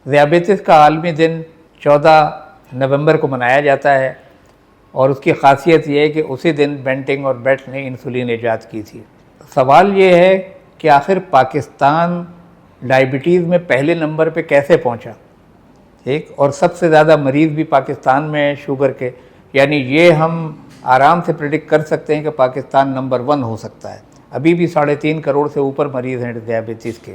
ज़ियाबेतिस का आलमी दिन 14 नवंबर को मनाया जाता है और उसकी ख़ासियत ये है कि उसी दिन बेंटिंग और बेट ने इंसुलिन ईजाद की थी। सवाल ये है कि आखिर पाकिस्तान डायबिटीज़ में पहले नंबर पे कैसे पहुंचा, ठीक, और सबसे ज़्यादा मरीज़ भी पाकिस्तान में है शुगर के, यानी ये हम आराम से प्रेडिक्ट कर सकते हैं कि पाकिस्तान नंबर 1 हो सकता है। अभी भी 3.5 करोड़ से ऊपर मरीज़ हैं ज़ियाबेतिस के।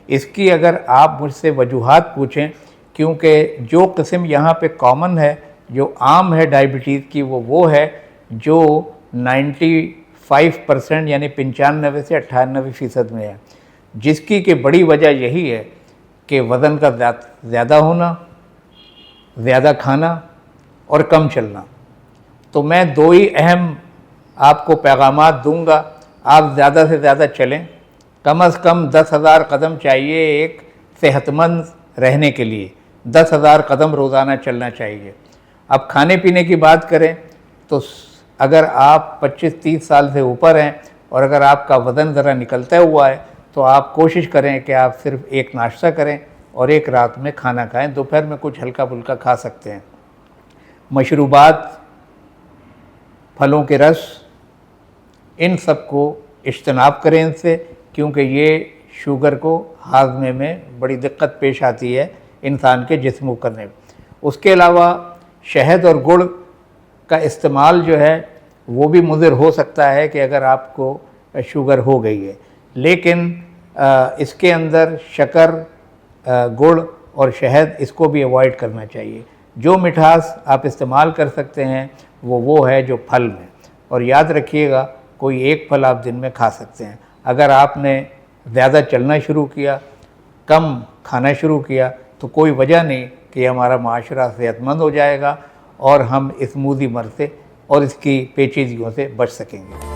इसकी अगर आप मुझसे वजूहात पूछें, क्योंकि जो किस्म यहाँ पे कॉमन है, जो आम है डायबिटीज़ की, वो है जो 95% यानी 95 से 98% में है, जिसकी कि बड़ी वजह यही है कि वज़न का ज़्यादा होना, ज़्यादा खाना और कम चलना। तो मैं 2 ही अहम आपको पैगामात दूंगा। आप ज़्यादा से ज़्यादा चलें, कम से कम 10,000 कदम चाहिए एक सेहतमंद रहने के लिए। 10,000 कदम रोज़ाना चलना चाहिए। अब खाने पीने की बात करें तो अगर आप 25-30 साल से ऊपर हैं और अगर आपका वज़न ज़रा निकलता हुआ है तो आप कोशिश करें कि आप सिर्फ एक नाश्ता करें और एक रात में खाना खाएं। दोपहर में कुछ हल्का फुल्का खा सकते हैं। मशरूबात, फलों के रस, इन सब को इज्तनाब करें इनसे, क्योंकि ये शुगर को हाजमे में बड़ी दिक्कत पेश आती है इंसान के जिस्म को करने में। उसके अलावा शहद और गुड़ का इस्तेमाल जो है वो भी मुज़िर हो सकता है कि अगर आपको शुगर हो गई है, लेकिन इसके अंदर शक्कर, गुड़ और शहद, इसको भी अवॉइड करना चाहिए। जो मिठास आप इस्तेमाल कर सकते हैं वो है जो फल में, और याद रखिएगा कोई एक फल आप दिन में खा सकते हैं। अगर आपने ज़्यादा चलना शुरू किया, कम खाना शुरू किया, तो कोई वजह नहीं कि हमारा माशरा सेहतमंद हो जाएगा और हम इस मूज़ी मर्ज़ से और इसकी पेचीदगियों से बच सकेंगे।